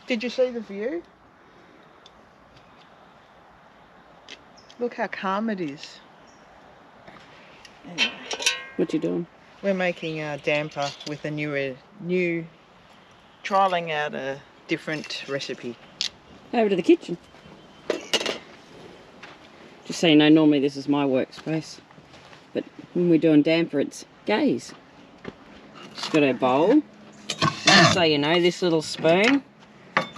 Did you see the view? Look how calm it is. Anyway, What you doing? we're making a damper with a new trialling out a different recipe. Over to the kitchen. Just so you know, normally this is my workspace. But when we're doing damper, it's Gay's. She's got her bowl. Just so you know, this little spoon.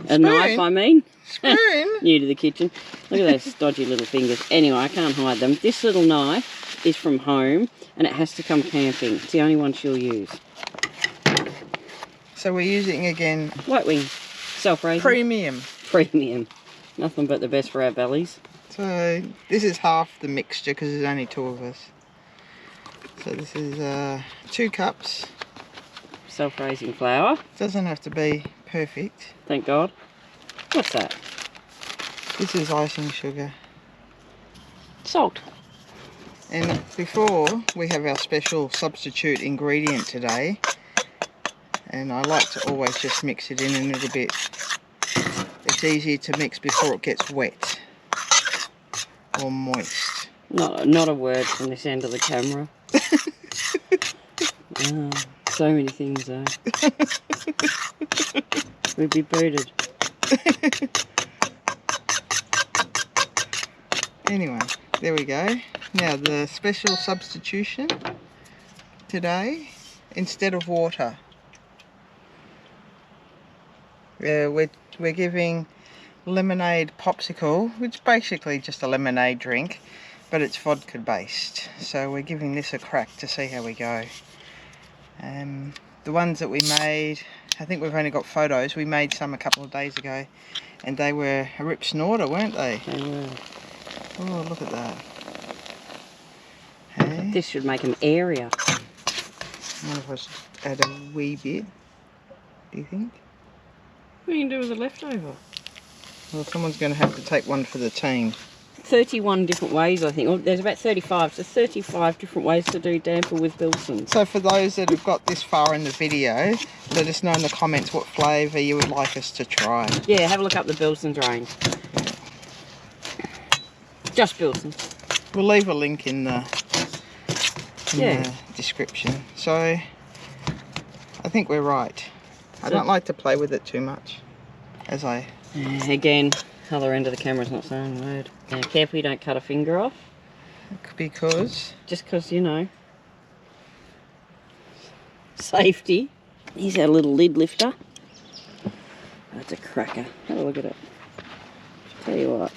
A knife, I mean. Spoon? New to the kitchen. Look at those dodgy little fingers. Anyway, I can't hide them. This little knife is from home and it has to come camping. It's the only one she'll use. So we're using again... White Wing. Self-raising. Premium. Premium. Nothing but the best for our bellies. So this is half the mixture because there's only 2 of us. So this is 2 cups. Self-raising flour. Doesn't have to be perfect. Thank God. What's that? This is icing sugar. Salt. And before we have our special substitute ingredient today, and I like to always just mix it in a little bit. It's easier to mix before it gets wet or moist. Not a word from this end of the camera. So many things though. We'd be booted. Anyway, there we go. Now the special substitution today, instead of water, we're giving lemonade popsicle, which is basically just a lemonade drink, but it's vodka based. So we're giving this a crack to see how we go. The ones that we made, I think we've only got photos. We made some a couple of days ago and they were a rip snorter, weren't they? They were. Oh, look at that. Hey? This should make them airier. I wonder if I should add a wee bit, do you think? What are you going to do with the leftover? Well, someone's going to have to take one for the team. 31 different ways, I think. Well, there's about 35, so 35 different ways to do damper with Bilsons. So for those that have got this far in the video, let us know in the comments what flavour you would like us to try. Yeah, have a look up the Bilsons range. Just Bilsons. We'll leave a link in the description. So I think we're right. I don't like to play with it too much, as I... Again, other end of the camera's not saying a word. Now, careful you don't cut a finger off. Because? Just because, you know. Safety. Here's our little lid lifter. That's a cracker. Have a look at it. Tell you what.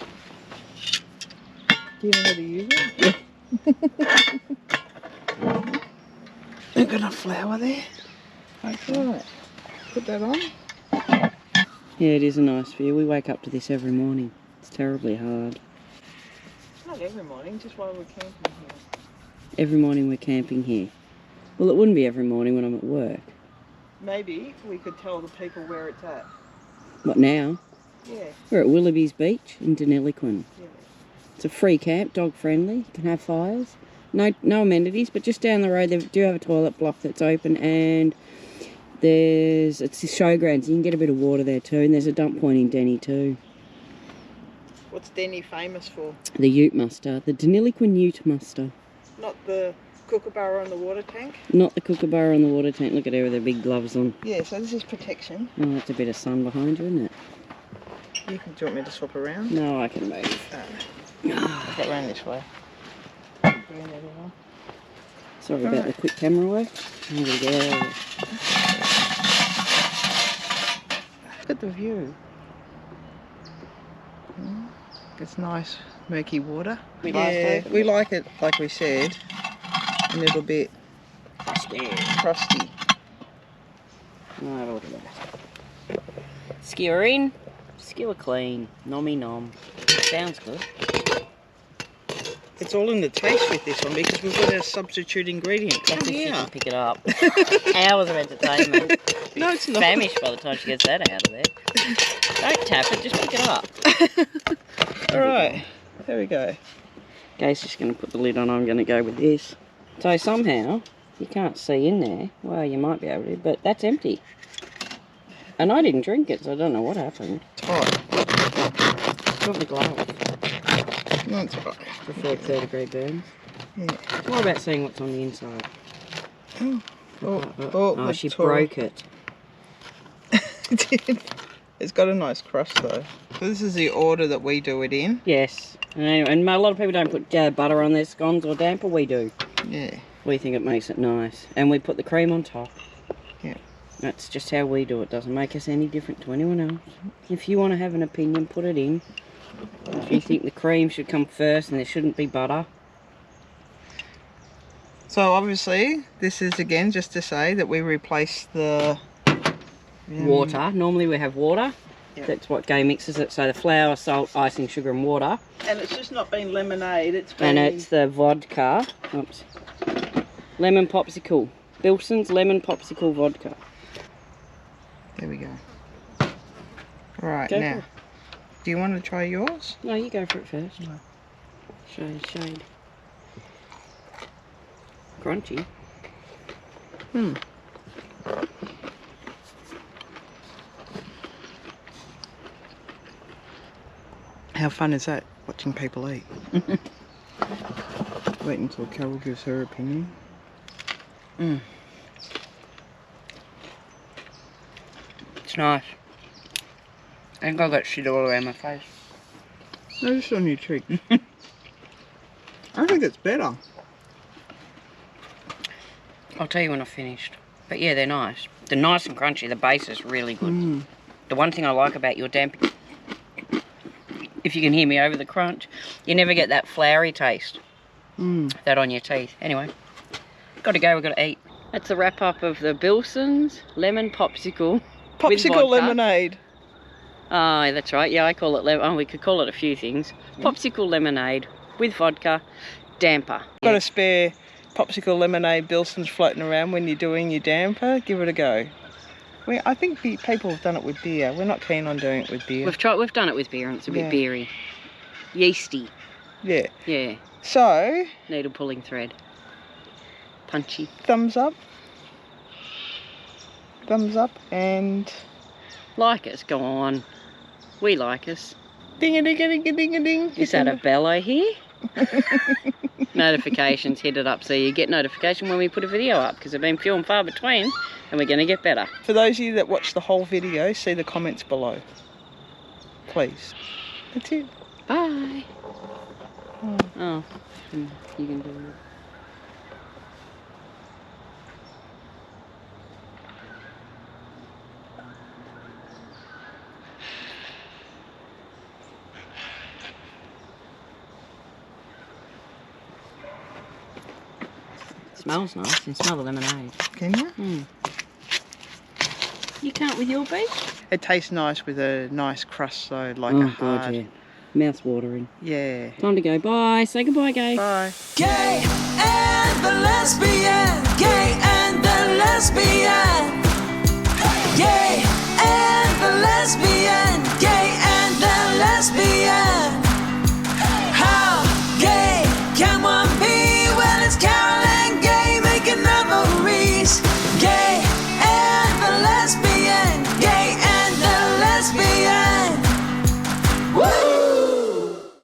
Do you know how to use it? Yeah. Ain't got enough flour there. Okay. Right. Put that on. Yeah, it is a nice view. We wake up to this every morning. It's terribly hard. Not every morning, just while we're camping here. Every morning we're camping here. Well, it wouldn't be every morning when I'm at work. Maybe we could tell the people where it's at. What now? Yeah. We're at Willoughby's Beach in Deniliquin. Yeah. It's a free camp, dog friendly. You can have fires. No amenities, but just down the road they do have a toilet block that's open, and it's the showgrounds. You can get a bit of water there too, and there's a dump point in Denny too. What's Denny famous for? The Ute muster, the Deniliquin Ute muster. Not the kookaburra on the water tank? Not the kookaburra on the water tank. Look at her with her big gloves on. Yeah, so this is protection. Oh, that's a bit of sun behind you, isn't it? Do you want me to swap around? No, I can move. I've got around this way. Sorry about the quick camera work. Here we go. Look at the view. It's nice, murky water. We like it, like we said, a little bit crusty. No, have a look at that. Skewer in, skewer clean, nommy nom. Sounds good. It's all in the taste with this one because we've got a substitute ingredient. That's if she can pick it up. Hours of entertainment. No, it's not. Famished by the time she gets that out of there. Don't tap it, just pick it up. Alright, there we go. Gay's just going to put the lid on. I'm going to go with this. So somehow, you can't see in there. Well, you might be able to, but that's empty. And I didn't drink it, so I don't know what happened. It's hot. Got the glove. No, it's hot. Prefer 3rd-degree burns. Yeah. What about seeing what's on the inside? Oh, She broke it. It did. It's got a nice crust though. So this is the order that we do it in. Yes. And a lot of people don't put butter on their scones or damper. We do. Yeah. We think it makes it nice. And we put the cream on top. Yeah. That's just how we do it. Doesn't make us any different to anyone else. If you want to have an opinion, put it in. If you think the cream should come first and there shouldn't be butter. So obviously, this is again just to say that we replace the water. Normally we have water. Yep. That's what Gay mixes it. So the flour, salt, icing, sugar and water. And it's just not been lemonade, it's been... And it's the vodka. Oops. Lemon popsicle. Bilson's lemon popsicle vodka. There we go. Right, Go now, do you want to try yours? No, you go for it first. No. Shade. Crunchy. How fun is that, watching people eat? Wait until Carol gives her opinion. It's nice. I think I got shit all around my face. No, just on your cheek. I think it's better. I'll tell you when I've finished. But yeah, they're nice. They're nice and crunchy. The base is really good. The one thing I like about your damper, if you can hear me over the crunch, you never get that floury taste. That on your teeth. Anyway, got to go, we've got to eat. That's the wrap up of the Bilson's lemon popsicle. Popsicle lemonade. Oh, that's right. Yeah, I call it lemon. Oh, we could call it a few things. Popsicle lemonade with vodka damper. Got a spare popsicle lemonade Bilson's floating around when you're doing your damper? Give it a go. I think people have done it with beer. We're not keen on doing it with beer. We've done it with beer and it's a bit beery. Yeasty. Yeah. Yeah. So, needle pulling thread. Punchy. Thumbs up. Thumbs up and... Like us, go on. We like us. Ding-a-ding-a-ding-a-ding-a-ding. Is that a bellow here? Notifications, hit it up so you get notification when we put a video up, because they've been few and far between and we're going to get better. For those of you that watch the whole video, see the comments below. Please. That's it. Bye. Oh, you can do it. Smells nice. You can smell the lemonade. Can you? You can't with your beak? It tastes nice with a nice crust though, like a hard... God, yeah. Mouth watering. Yeah. Time to go. Bye. Say goodbye, Gay. Bye. Gay.